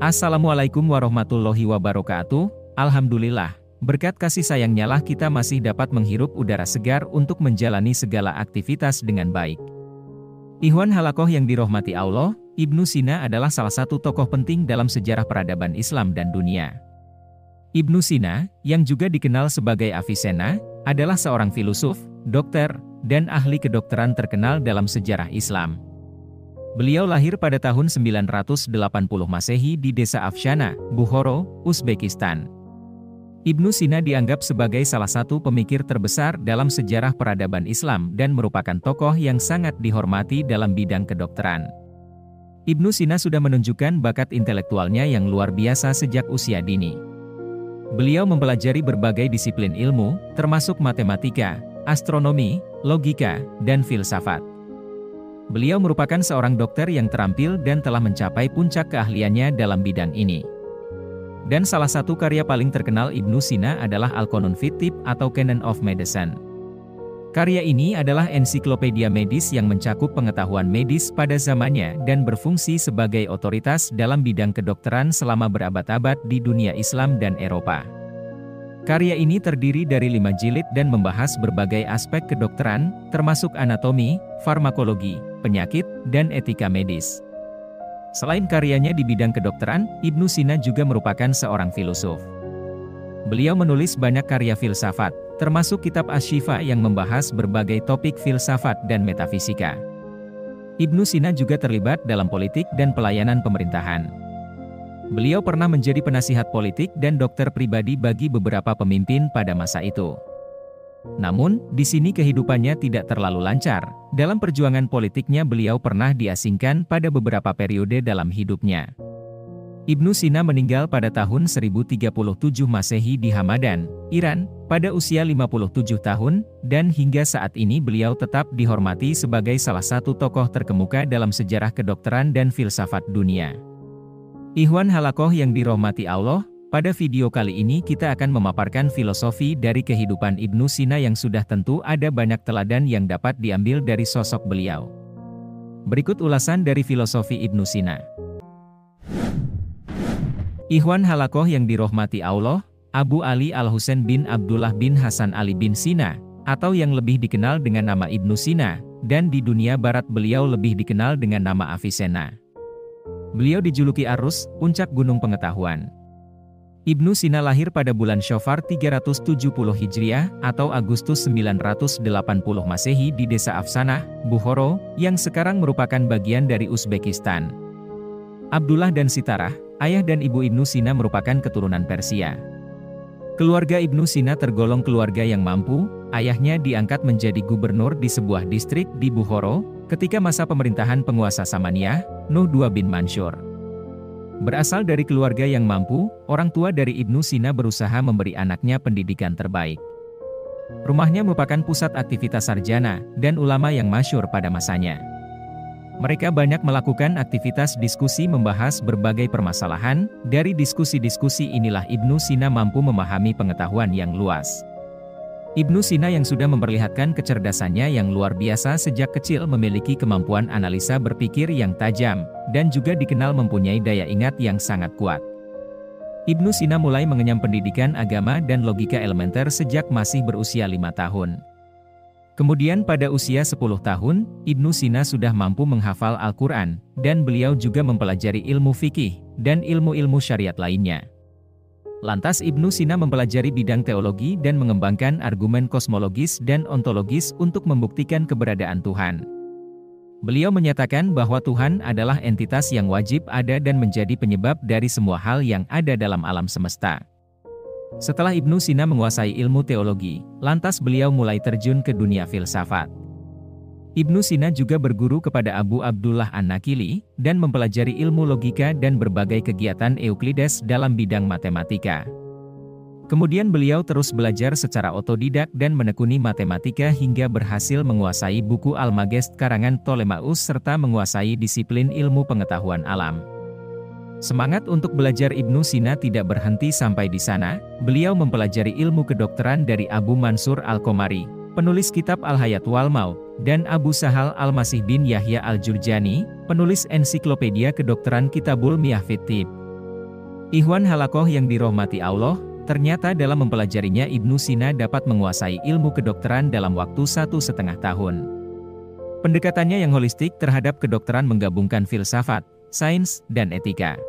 Assalamualaikum warahmatullahi wabarakatuh. Alhamdulillah, berkat kasih sayangnya lah kita masih dapat menghirup udara segar untuk menjalani segala aktivitas dengan baik. Ikhwan halakoh yang dirahmati Allah, Ibnu Sina adalah salah satu tokoh penting dalam sejarah peradaban Islam dan dunia. Ibnu Sina, yang juga dikenal sebagai Avicenna, adalah seorang filosof, dokter, dan ahli kedokteran terkenal dalam sejarah Islam. Beliau lahir pada tahun 980 Masehi di desa Afshana, Bukhara, Uzbekistan. Ibnu Sina dianggap sebagai salah satu pemikir terbesar dalam sejarah peradaban Islam dan merupakan tokoh yang sangat dihormati dalam bidang kedokteran. Ibnu Sina sudah menunjukkan bakat intelektualnya yang luar biasa sejak usia dini. Beliau mempelajari berbagai disiplin ilmu, termasuk matematika, astronomi, logika, dan filsafat. Beliau merupakan seorang dokter yang terampil dan telah mencapai puncak keahliannya dalam bidang ini. Dan salah satu karya paling terkenal Ibnu Sina adalah Al-Qanun fit Tibb atau Canon of Medicine. Karya ini adalah ensiklopedia medis yang mencakup pengetahuan medis pada zamannya dan berfungsi sebagai otoritas dalam bidang kedokteran selama berabad-abad di dunia Islam dan Eropa. Karya ini terdiri dari 5 jilid dan membahas berbagai aspek kedokteran, termasuk anatomi, farmakologi, penyakit, dan etika medis. Selain karyanya di bidang kedokteran, Ibnu Sina juga merupakan seorang filosof. Beliau menulis banyak karya filsafat, termasuk kitab Asy-Syifa yang membahas berbagai topik filsafat dan metafisika. Ibnu Sina juga terlibat dalam politik dan pelayanan pemerintahan. Beliau pernah menjadi penasihat politik dan dokter pribadi bagi beberapa pemimpin pada masa itu. Namun, di sini kehidupannya tidak terlalu lancar. Dalam perjuangan politiknya beliau pernah diasingkan pada beberapa periode dalam hidupnya. Ibnu Sina meninggal pada tahun 1037 Masehi di Hamadan, Iran, pada usia 57 tahun, dan hingga saat ini beliau tetap dihormati sebagai salah satu tokoh terkemuka dalam sejarah kedokteran dan filsafat dunia. Ikhwan halakoh yang dirahmati Allah, pada video kali ini kita akan memaparkan filosofi dari kehidupan Ibnu Sina yang sudah tentu ada banyak teladan yang dapat diambil dari sosok beliau. Berikut ulasan dari filosofi Ibnu Sina. Ikhwan halakoh yang dirahmati Allah, Abu Ali Al-Husain bin Abdullah bin Hasan Ali bin Sina, atau yang lebih dikenal dengan nama Ibnu Sina, dan di dunia barat beliau lebih dikenal dengan nama Avicenna. Beliau dijuluki Arus, puncak gunung pengetahuan. Ibnu Sina lahir pada bulan Syawal 370 Hijriah atau Agustus 980 Masehi di desa Afshanah, Bukhara, yang sekarang merupakan bagian dari Uzbekistan. Abdullah dan Sitarah, ayah dan ibu Ibnu Sina merupakan keturunan Persia. Keluarga Ibnu Sina tergolong keluarga yang mampu. Ayahnya diangkat menjadi gubernur di sebuah distrik di Bukhara, ketika masa pemerintahan penguasa Samaniyah, Nuh II bin Mansur. Berasal dari keluarga yang mampu, orang tua dari Ibnu Sina berusaha memberi anaknya pendidikan terbaik. Rumahnya merupakan pusat aktivitas sarjana dan ulama yang masyhur pada masanya. Mereka banyak melakukan aktivitas diskusi membahas berbagai permasalahan. Dari diskusi-diskusi inilah Ibnu Sina mampu memahami pengetahuan yang luas. Ibnu Sina yang sudah memperlihatkan kecerdasannya yang luar biasa sejak kecil memiliki kemampuan analisa berpikir yang tajam, dan juga dikenal mempunyai daya ingat yang sangat kuat. Ibnu Sina mulai mengenyam pendidikan agama dan logika elementer sejak masih berusia 5 tahun. Kemudian pada usia 10 tahun, Ibnu Sina sudah mampu menghafal Al-Quran, dan beliau juga mempelajari ilmu fikih, dan ilmu-ilmu syariat lainnya. Lantas Ibnu Sina mempelajari bidang teologi dan mengembangkan argumen kosmologis dan ontologis untuk membuktikan keberadaan Tuhan. Beliau menyatakan bahwa Tuhan adalah entitas yang wajib ada dan menjadi penyebab dari semua hal yang ada dalam alam semesta. Setelah Ibnu Sina menguasai ilmu teologi, lantas beliau mulai terjun ke dunia filsafat. Ibnu Sina juga berguru kepada Abu Abdullah An-Nakili, dan mempelajari ilmu logika dan berbagai kegiatan Euklides dalam bidang matematika. Kemudian beliau terus belajar secara otodidak dan menekuni matematika hingga berhasil menguasai buku Al-Magest karangan Ptolemeus serta menguasai disiplin ilmu pengetahuan alam. Semangat untuk belajar Ibnu Sina tidak berhenti sampai di sana. Beliau mempelajari ilmu kedokteran dari Abu Mansur Al-Qomari, penulis kitab Al-Hayat wal Maut, dan Abu Sahal Al-Masih bin Yahya Al-Jurjani, penulis ensiklopedia kedokteran Kitabul Miyah fit Tibb. Ikhwan Halakoh yang dirahmati Allah, ternyata dalam mempelajarinya Ibnu Sina dapat menguasai ilmu kedokteran dalam waktu 1,5 tahun. Pendekatannya yang holistik terhadap kedokteran menggabungkan filsafat, sains, dan etika.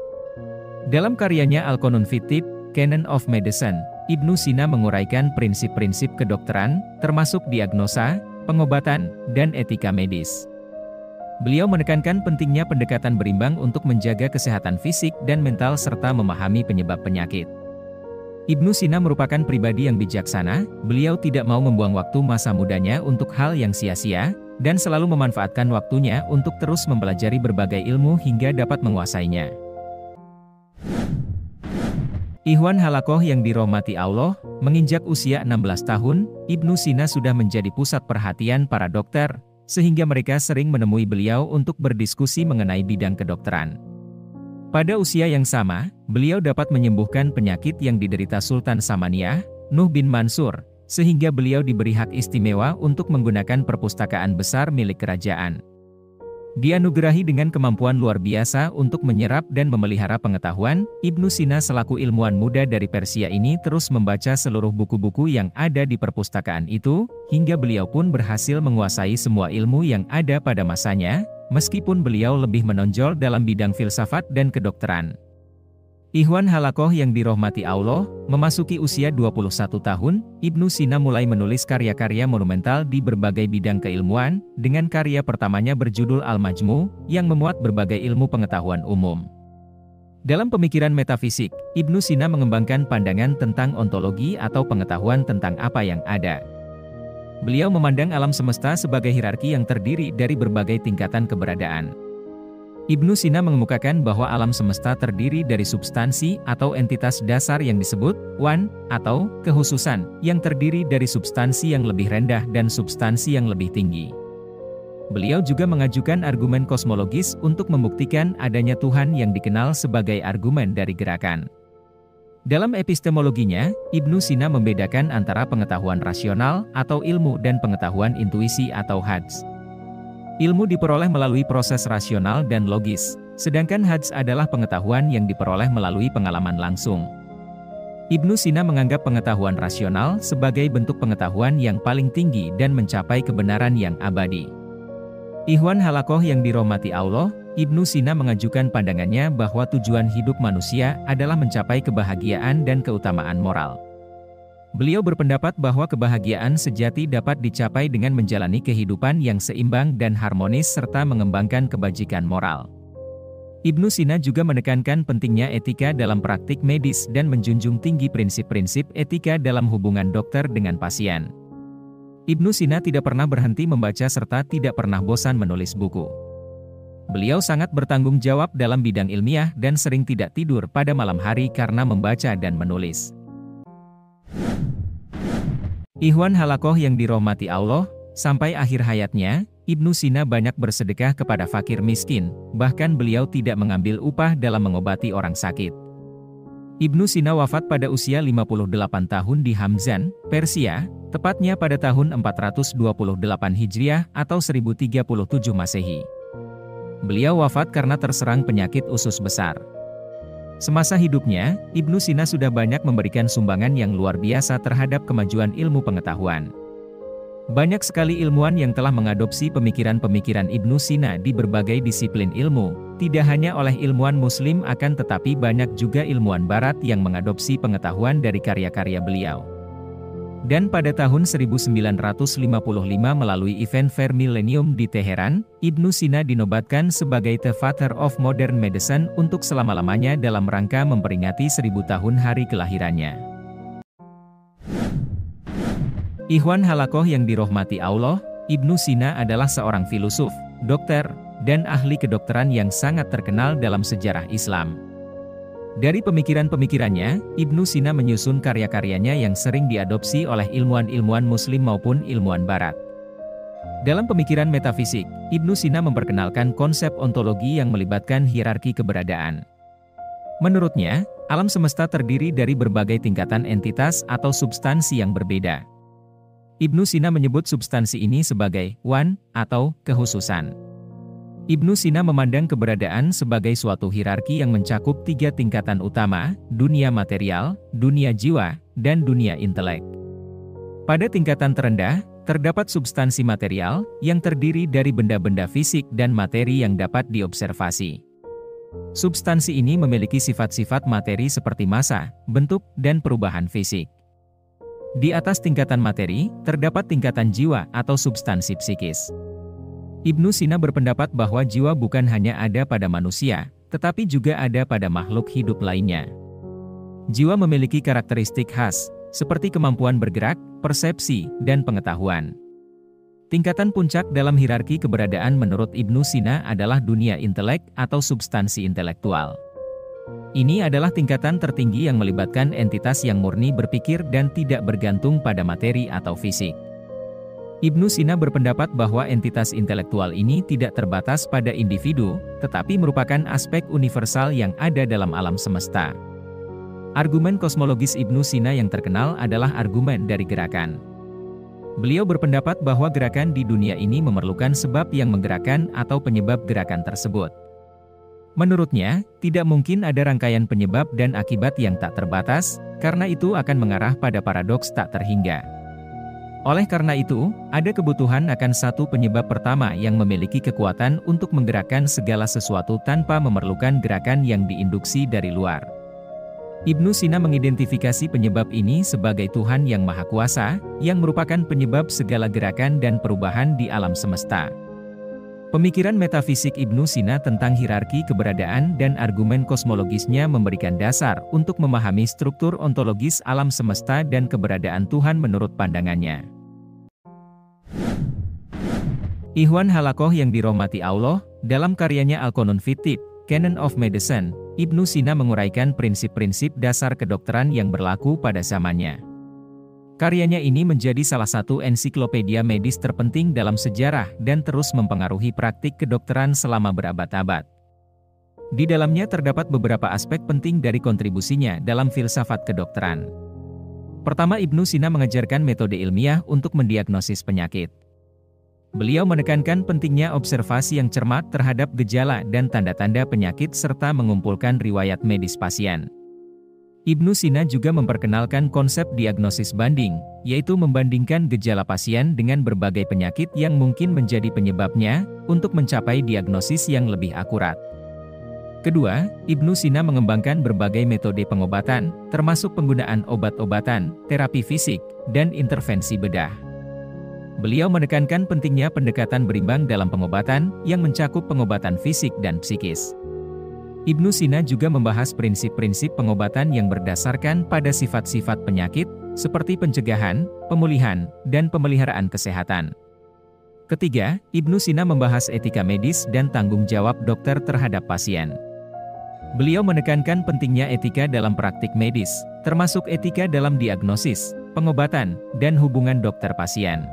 Dalam karyanya Al-Qanun fi Tibb, Canon of Medicine, Ibnu Sina menguraikan prinsip-prinsip kedokteran, termasuk diagnosa, pengobatan, dan etika medis. Beliau menekankan pentingnya pendekatan berimbang untuk menjaga kesehatan fisik dan mental serta memahami penyebab penyakit. Ibnu Sina merupakan pribadi yang bijaksana, beliau tidak mau membuang waktu masa mudanya untuk hal yang sia-sia, dan selalu memanfaatkan waktunya untuk terus mempelajari berbagai ilmu hingga dapat menguasainya. Ikhwan Halakoh yang dirahmati Allah, menginjak usia 16 tahun, Ibnu Sina sudah menjadi pusat perhatian para dokter, sehingga mereka sering menemui beliau untuk berdiskusi mengenai bidang kedokteran. Pada usia yang sama, beliau dapat menyembuhkan penyakit yang diderita Sultan Samaniyah, Nuh bin Mansur, sehingga beliau diberi hak istimewa untuk menggunakan perpustakaan besar milik kerajaan. Dianugerahi dengan kemampuan luar biasa untuk menyerap dan memelihara pengetahuan, Ibnu Sina selaku ilmuwan muda dari Persia ini terus membaca seluruh buku-buku yang ada di perpustakaan itu, hingga beliau pun berhasil menguasai semua ilmu yang ada pada masanya, meskipun beliau lebih menonjol dalam bidang filsafat dan kedokteran. Ikhwan Halakoh yang dirahmati Allah, memasuki usia 21 tahun, Ibnu Sina mulai menulis karya-karya monumental di berbagai bidang keilmuan, dengan karya pertamanya berjudul Al-Majmu', yang memuat berbagai ilmu pengetahuan umum. Dalam pemikiran metafisik, Ibnu Sina mengembangkan pandangan tentang ontologi atau pengetahuan tentang apa yang ada. Beliau memandang alam semesta sebagai hierarki yang terdiri dari berbagai tingkatan keberadaan. Ibnu Sina mengemukakan bahwa alam semesta terdiri dari substansi atau entitas dasar yang disebut wan, atau kehususan, yang terdiri dari substansi yang lebih rendah dan substansi yang lebih tinggi. Beliau juga mengajukan argumen kosmologis untuk membuktikan adanya Tuhan yang dikenal sebagai argumen dari gerakan. Dalam epistemologinya, Ibnu Sina membedakan antara pengetahuan rasional atau ilmu dan pengetahuan intuisi atau hads. Ilmu diperoleh melalui proses rasional dan logis, sedangkan hads adalah pengetahuan yang diperoleh melalui pengalaman langsung. Ibnu Sina menganggap pengetahuan rasional sebagai bentuk pengetahuan yang paling tinggi dan mencapai kebenaran yang abadi. Ikhwan Halakoh yang dirahmati Allah, Ibnu Sina mengajukan pandangannya bahwa tujuan hidup manusia adalah mencapai kebahagiaan dan keutamaan moral. Beliau berpendapat bahwa kebahagiaan sejati dapat dicapai dengan menjalani kehidupan yang seimbang dan harmonis serta mengembangkan kebajikan moral. Ibnu Sina juga menekankan pentingnya etika dalam praktik medis dan menjunjung tinggi prinsip-prinsip etika dalam hubungan dokter dengan pasien. Ibnu Sina tidak pernah berhenti membaca serta tidak pernah bosan menulis buku. Beliau sangat bertanggung jawab dalam bidang ilmiah dan sering tidak tidur pada malam hari karena membaca dan menulis. Ikhwan Halakoh yang dirahmati Allah, sampai akhir hayatnya, Ibnu Sina banyak bersedekah kepada fakir miskin, bahkan beliau tidak mengambil upah dalam mengobati orang sakit. Ibnu Sina wafat pada usia 58 tahun di Hamzan, Persia, tepatnya pada tahun 428 Hijriah atau 1037 Masehi. Beliau wafat karena terserang penyakit usus besar. Semasa hidupnya, Ibnu Sina sudah banyak memberikan sumbangan yang luar biasa terhadap kemajuan ilmu pengetahuan. Banyak sekali ilmuwan yang telah mengadopsi pemikiran-pemikiran Ibnu Sina di berbagai disiplin ilmu, tidak hanya oleh ilmuwan Muslim akan tetapi banyak juga ilmuwan Barat yang mengadopsi pengetahuan dari karya-karya beliau. Dan pada tahun 1955 melalui event Fair Millennium di Teheran, Ibnu Sina dinobatkan sebagai The Father of Modern Medicine untuk selama-lamanya dalam rangka memperingati 1000 tahun hari kelahirannya. Ikhwan Halakoh yang dirahmati Allah, Ibnu Sina adalah seorang filosof, dokter, dan ahli kedokteran yang sangat terkenal dalam sejarah Islam. Dari pemikiran-pemikirannya, Ibnu Sina menyusun karya-karyanya yang sering diadopsi oleh ilmuwan-ilmuwan Muslim maupun ilmuwan Barat. Dalam pemikiran metafisik, Ibnu Sina memperkenalkan konsep ontologi yang melibatkan hierarki keberadaan. Menurutnya, alam semesta terdiri dari berbagai tingkatan entitas atau substansi yang berbeda. Ibnu Sina menyebut substansi ini sebagai wan, atau kehususan. Ibnu Sina memandang keberadaan sebagai suatu hierarki yang mencakup 3 tingkatan utama, dunia material, dunia jiwa, dan dunia intelek. Pada tingkatan terendah, terdapat substansi material, yang terdiri dari benda-benda fisik dan materi yang dapat diobservasi. Substansi ini memiliki sifat-sifat materi seperti massa, bentuk, dan perubahan fisik. Di atas tingkatan materi, terdapat tingkatan jiwa atau substansi psikis. Ibnu Sina berpendapat bahwa jiwa bukan hanya ada pada manusia, tetapi juga ada pada makhluk hidup lainnya. Jiwa memiliki karakteristik khas, seperti kemampuan bergerak, persepsi, dan pengetahuan. Tingkatan puncak dalam hierarki keberadaan menurut Ibnu Sina adalah dunia intelek atau substansi intelektual. Ini adalah tingkatan tertinggi yang melibatkan entitas yang murni berpikir dan tidak bergantung pada materi atau fisik. Ibnu Sina berpendapat bahwa entitas intelektual ini tidak terbatas pada individu, tetapi merupakan aspek universal yang ada dalam alam semesta. Argumen kosmologis Ibnu Sina yang terkenal adalah argumen dari gerakan. Beliau berpendapat bahwa gerakan di dunia ini memerlukan sebab yang menggerakkan atau penyebab gerakan tersebut. Menurutnya, tidak mungkin ada rangkaian penyebab dan akibat yang tak terbatas, karena itu akan mengarah pada paradoks tak terhingga. Oleh karena itu, ada kebutuhan akan satu penyebab pertama yang memiliki kekuatan untuk menggerakkan segala sesuatu tanpa memerlukan gerakan yang diinduksi dari luar. Ibnu Sina mengidentifikasi penyebab ini sebagai Tuhan yang Maha Kuasa, yang merupakan penyebab segala gerakan dan perubahan di alam semesta. Pemikiran metafisik Ibnu Sina tentang hierarki keberadaan dan argumen kosmologisnya memberikan dasar untuk memahami struktur ontologis alam semesta dan keberadaan Tuhan menurut pandangannya. Ikhwan Halakoh yang dirahmati Allah, dalam karyanya Al-Qanun fit Tibb, Canon of Medicine, Ibnu Sina menguraikan prinsip-prinsip dasar kedokteran yang berlaku pada zamannya. Karyanya ini menjadi salah satu ensiklopedia medis terpenting dalam sejarah dan terus mempengaruhi praktik kedokteran selama berabad-abad. Di dalamnya terdapat beberapa aspek penting dari kontribusinya dalam filsafat kedokteran. Pertama, Ibnu Sina mengajarkan metode ilmiah untuk mendiagnosis penyakit. Beliau menekankan pentingnya observasi yang cermat terhadap gejala dan tanda-tanda penyakit serta mengumpulkan riwayat medis pasien. Ibnu Sina juga memperkenalkan konsep diagnosis banding, yaitu membandingkan gejala pasien dengan berbagai penyakit yang mungkin menjadi penyebabnya, untuk mencapai diagnosis yang lebih akurat. Kedua, Ibnu Sina mengembangkan berbagai metode pengobatan, termasuk penggunaan obat-obatan, terapi fisik, dan intervensi bedah. Beliau menekankan pentingnya pendekatan berimbang dalam pengobatan, yang mencakup pengobatan fisik dan psikis. Ibnu Sina juga membahas prinsip-prinsip pengobatan yang berdasarkan pada sifat-sifat penyakit, seperti pencegahan, pemulihan, dan pemeliharaan kesehatan. Ketiga, Ibnu Sina membahas etika medis dan tanggung jawab dokter terhadap pasien. Beliau menekankan pentingnya etika dalam praktik medis, termasuk etika dalam diagnosis, pengobatan, dan hubungan dokter-pasien.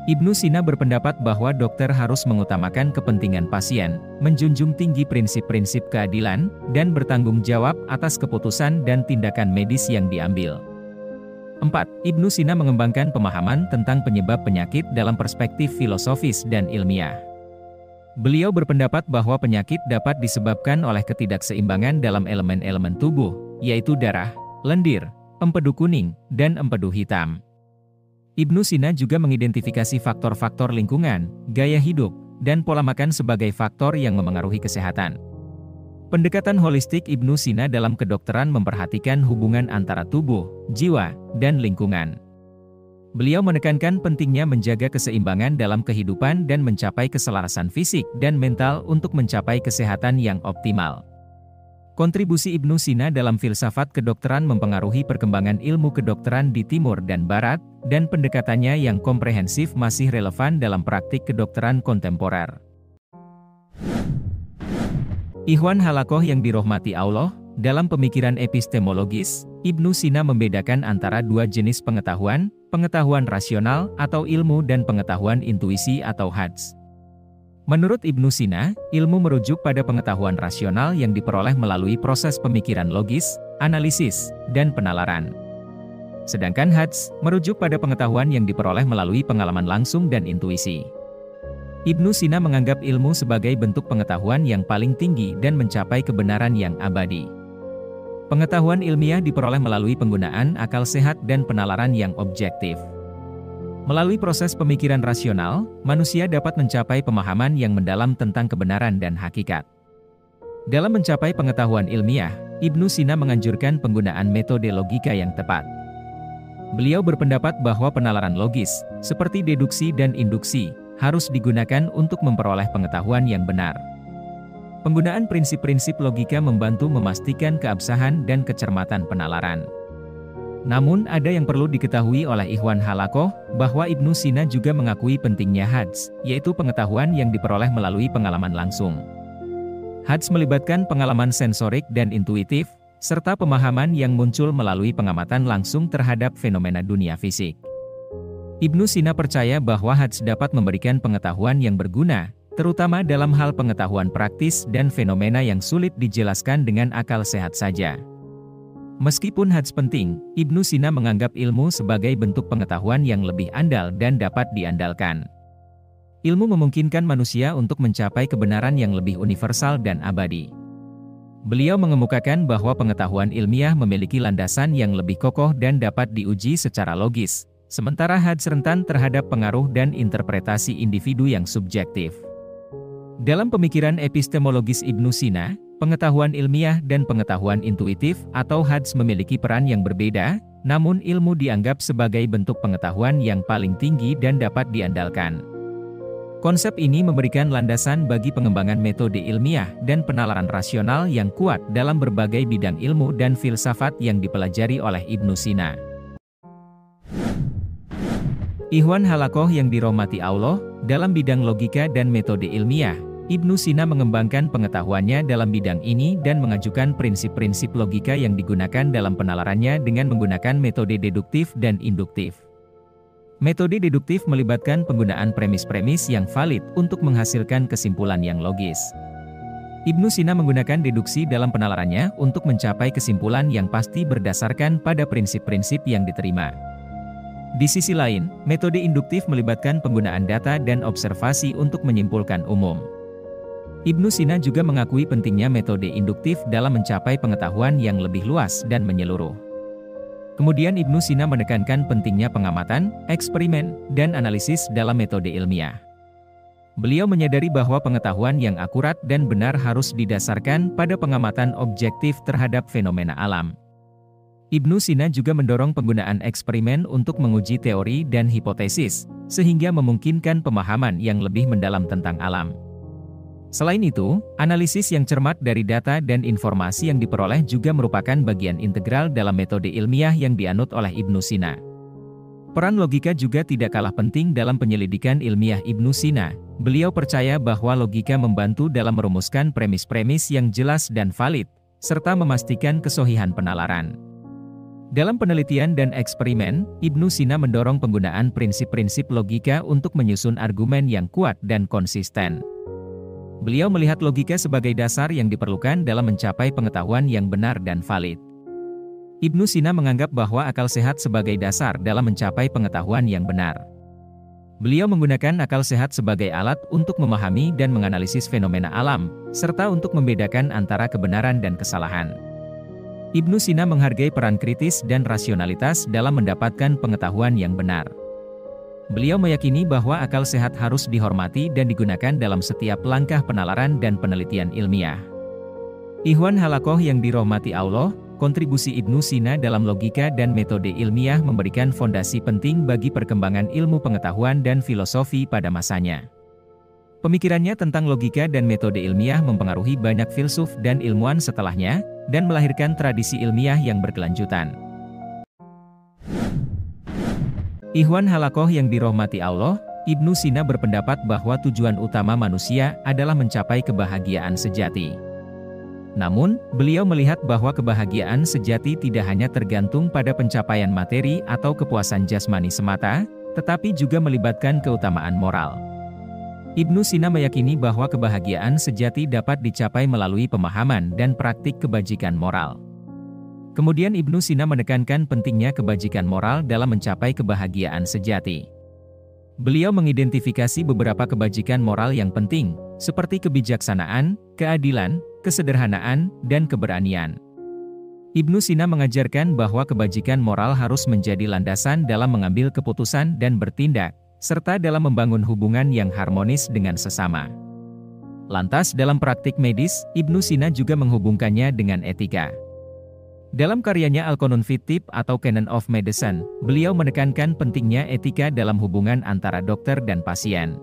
Ibnu Sina berpendapat bahwa dokter harus mengutamakan kepentingan pasien, menjunjung tinggi prinsip-prinsip keadilan, dan bertanggung jawab atas keputusan dan tindakan medis yang diambil. 4. Ibnu Sina mengembangkan pemahaman tentang penyebab penyakit dalam perspektif filosofis dan ilmiah. Beliau berpendapat bahwa penyakit dapat disebabkan oleh ketidakseimbangan dalam elemen-elemen tubuh, yaitu darah, lendir, empedu kuning, dan empedu hitam. Ibnu Sina juga mengidentifikasi faktor-faktor lingkungan, gaya hidup, dan pola makan sebagai faktor yang memengaruhi kesehatan. Pendekatan holistik Ibnu Sina dalam kedokteran memperhatikan hubungan antara tubuh, jiwa, dan lingkungan. Beliau menekankan pentingnya menjaga keseimbangan dalam kehidupan dan mencapai keselarasan fisik dan mental untuk mencapai kesehatan yang optimal. Kontribusi Ibnu Sina dalam filsafat kedokteran mempengaruhi perkembangan ilmu kedokteran di Timur dan Barat, dan pendekatannya yang komprehensif masih relevan dalam praktik kedokteran kontemporer. Ikhwan Halakoh yang dirahmati Allah, dalam pemikiran epistemologis, Ibnu Sina membedakan antara dua jenis pengetahuan, pengetahuan rasional atau ilmu dan pengetahuan intuisi atau hads. Menurut Ibnu Sina, ilmu merujuk pada pengetahuan rasional yang diperoleh melalui proses pemikiran logis, analisis, dan penalaran. Sedangkan hads merujuk pada pengetahuan yang diperoleh melalui pengalaman langsung dan intuisi. Ibnu Sina menganggap ilmu sebagai bentuk pengetahuan yang paling tinggi dan mencapai kebenaran yang abadi. Pengetahuan ilmiah diperoleh melalui penggunaan akal sehat dan penalaran yang objektif. Melalui proses pemikiran rasional, manusia dapat mencapai pemahaman yang mendalam tentang kebenaran dan hakikat. Dalam mencapai pengetahuan ilmiah, Ibnu Sina menganjurkan penggunaan metode logika yang tepat. Beliau berpendapat bahwa penalaran logis, seperti deduksi dan induksi, harus digunakan untuk memperoleh pengetahuan yang benar. Penggunaan prinsip-prinsip logika membantu memastikan keabsahan dan kecermatan penalaran. Namun ada yang perlu diketahui oleh Ikhwan Halakoh, bahwa Ibnu Sina juga mengakui pentingnya hads, yaitu pengetahuan yang diperoleh melalui pengalaman langsung. Hads melibatkan pengalaman sensorik dan intuitif, serta pemahaman yang muncul melalui pengamatan langsung terhadap fenomena dunia fisik. Ibnu Sina percaya bahwa hads dapat memberikan pengetahuan yang berguna, terutama dalam hal pengetahuan praktis dan fenomena yang sulit dijelaskan dengan akal sehat saja. Meskipun hads penting, Ibnu Sina menganggap ilmu sebagai bentuk pengetahuan yang lebih andal dan dapat diandalkan. Ilmu memungkinkan manusia untuk mencapai kebenaran yang lebih universal dan abadi. Beliau mengemukakan bahwa pengetahuan ilmiah memiliki landasan yang lebih kokoh dan dapat diuji secara logis, sementara hads rentan terhadap pengaruh dan interpretasi individu yang subjektif. Dalam pemikiran epistemologis Ibnu Sina, pengetahuan ilmiah dan pengetahuan intuitif atau hads memiliki peran yang berbeda, namun ilmu dianggap sebagai bentuk pengetahuan yang paling tinggi dan dapat diandalkan. Konsep ini memberikan landasan bagi pengembangan metode ilmiah dan penalaran rasional yang kuat dalam berbagai bidang ilmu dan filsafat yang dipelajari oleh Ibnu Sina. Ikhwan Halakoh yang dirahmati Allah, dalam bidang logika dan metode ilmiah, Ibnu Sina mengembangkan pengetahuannya dalam bidang ini dan mengajukan prinsip-prinsip logika yang digunakan dalam penalarannya dengan menggunakan metode deduktif dan induktif. Metode deduktif melibatkan penggunaan premis-premis yang valid untuk menghasilkan kesimpulan yang logis. Ibnu Sina menggunakan deduksi dalam penalarannya untuk mencapai kesimpulan yang pasti berdasarkan pada prinsip-prinsip yang diterima. Di sisi lain, metode induktif melibatkan penggunaan data dan observasi untuk menyimpulkan umum. Ibnu Sina juga mengakui pentingnya metode induktif dalam mencapai pengetahuan yang lebih luas dan menyeluruh. Kemudian Ibnu Sina menekankan pentingnya pengamatan, eksperimen, dan analisis dalam metode ilmiah. Beliau menyadari bahwa pengetahuan yang akurat dan benar harus didasarkan pada pengamatan objektif terhadap fenomena alam. Ibnu Sina juga mendorong penggunaan eksperimen untuk menguji teori dan hipotesis, sehingga memungkinkan pemahaman yang lebih mendalam tentang alam. Selain itu, analisis yang cermat dari data dan informasi yang diperoleh juga merupakan bagian integral dalam metode ilmiah yang dianut oleh Ibnu Sina. Peran logika juga tidak kalah penting dalam penyelidikan ilmiah Ibnu Sina. Beliau percaya bahwa logika membantu dalam merumuskan premis-premis yang jelas dan valid, serta memastikan kesohihan penalaran. Dalam penelitian dan eksperimen, Ibnu Sina mendorong penggunaan prinsip-prinsip logika untuk menyusun argumen yang kuat dan konsisten. Beliau melihat logika sebagai dasar yang diperlukan dalam mencapai pengetahuan yang benar dan valid. Ibnu Sina menganggap bahwa akal sehat sebagai dasar dalam mencapai pengetahuan yang benar. Beliau menggunakan akal sehat sebagai alat untuk memahami dan menganalisis fenomena alam, serta untuk membedakan antara kebenaran dan kesalahan. Ibnu Sina menghargai peran kritis dan rasionalitas dalam mendapatkan pengetahuan yang benar. Beliau meyakini bahwa akal sehat harus dihormati dan digunakan dalam setiap langkah penalaran dan penelitian ilmiah. Ikhwan Halakoh yang dirahmati Allah, kontribusi Ibnu Sina dalam logika dan metode ilmiah memberikan fondasi penting bagi perkembangan ilmu pengetahuan dan filosofi pada masanya. Pemikirannya tentang logika dan metode ilmiah mempengaruhi banyak filsuf dan ilmuwan setelahnya, dan melahirkan tradisi ilmiah yang berkelanjutan. Ikhwan Halakoh yang dirahmati Allah, Ibnu Sina berpendapat bahwa tujuan utama manusia adalah mencapai kebahagiaan sejati. Namun, beliau melihat bahwa kebahagiaan sejati tidak hanya tergantung pada pencapaian materi atau kepuasan jasmani semata, tetapi juga melibatkan keutamaan moral. Ibnu Sina meyakini bahwa kebahagiaan sejati dapat dicapai melalui pemahaman dan praktik kebajikan moral. Kemudian Ibnu Sina menekankan pentingnya kebajikan moral dalam mencapai kebahagiaan sejati. Beliau mengidentifikasi beberapa kebajikan moral yang penting, seperti kebijaksanaan, keadilan, kesederhanaan, dan keberanian. Ibnu Sina mengajarkan bahwa kebajikan moral harus menjadi landasan dalam mengambil keputusan dan bertindak, serta dalam membangun hubungan yang harmonis dengan sesama. Lantas dalam praktik medis, Ibnu Sina juga menghubungkannya dengan etika. Dalam karyanya Al-Qanun fit Tibb atau Canon of Medicine, beliau menekankan pentingnya etika dalam hubungan antara dokter dan pasien.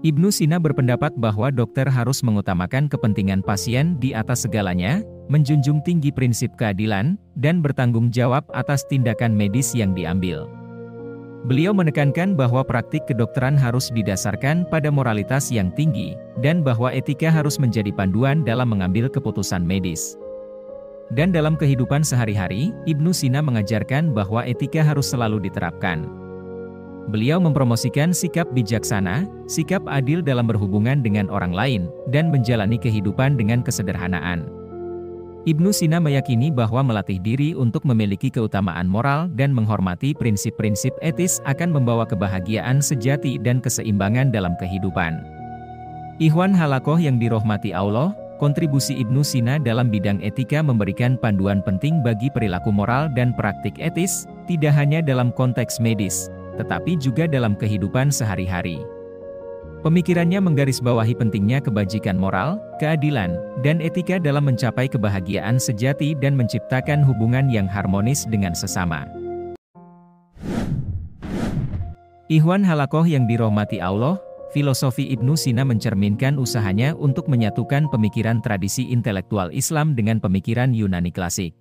Ibnu Sina berpendapat bahwa dokter harus mengutamakan kepentingan pasien di atas segalanya, menjunjung tinggi prinsip keadilan, dan bertanggung jawab atas tindakan medis yang diambil. Beliau menekankan bahwa praktik kedokteran harus didasarkan pada moralitas yang tinggi, dan bahwa etika harus menjadi panduan dalam mengambil keputusan medis. Dan dalam kehidupan sehari-hari, Ibnu Sina mengajarkan bahwa etika harus selalu diterapkan. Beliau mempromosikan sikap bijaksana, sikap adil dalam berhubungan dengan orang lain, dan menjalani kehidupan dengan kesederhanaan. Ibnu Sina meyakini bahwa melatih diri untuk memiliki keutamaan moral dan menghormati prinsip-prinsip etis akan membawa kebahagiaan sejati dan keseimbangan dalam kehidupan. Ikhwan halakoh yang dirahmati Allah, kontribusi Ibnu Sina dalam bidang etika memberikan panduan penting bagi perilaku moral dan praktik etis, tidak hanya dalam konteks medis, tetapi juga dalam kehidupan sehari-hari. Pemikirannya menggarisbawahi pentingnya kebajikan moral, keadilan, dan etika dalam mencapai kebahagiaan sejati dan menciptakan hubungan yang harmonis dengan sesama. Ikhwan halakoh yang dirahmati Allah, filosofi Ibnu Sina mencerminkan usahanya untuk menyatukan pemikiran tradisi intelektual Islam dengan pemikiran Yunani klasik.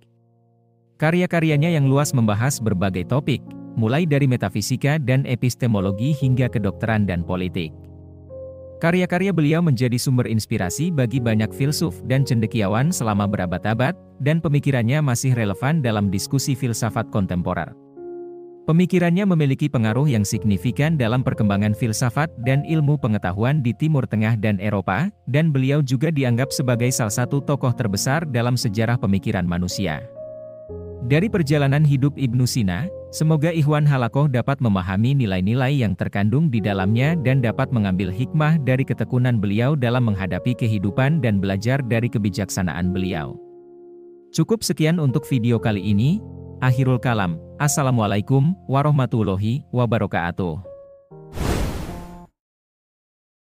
Karya-karyanya yang luas membahas berbagai topik, mulai dari metafisika dan epistemologi hingga kedokteran dan politik. Karya-karya beliau menjadi sumber inspirasi bagi banyak filsuf dan cendekiawan selama berabad-abad, dan pemikirannya masih relevan dalam diskusi filsafat kontemporer. Pemikirannya memiliki pengaruh yang signifikan dalam perkembangan filsafat dan ilmu pengetahuan di Timur Tengah dan Eropa, dan beliau juga dianggap sebagai salah satu tokoh terbesar dalam sejarah pemikiran manusia. Dari perjalanan hidup Ibnu Sina, semoga ikhwan halakoh dapat memahami nilai-nilai yang terkandung di dalamnya dan dapat mengambil hikmah dari ketekunan beliau dalam menghadapi kehidupan dan belajar dari kebijaksanaan beliau. Cukup sekian untuk video kali ini. Akhirul kalam. Assalamualaikum warahmatullahi wabarakatuh.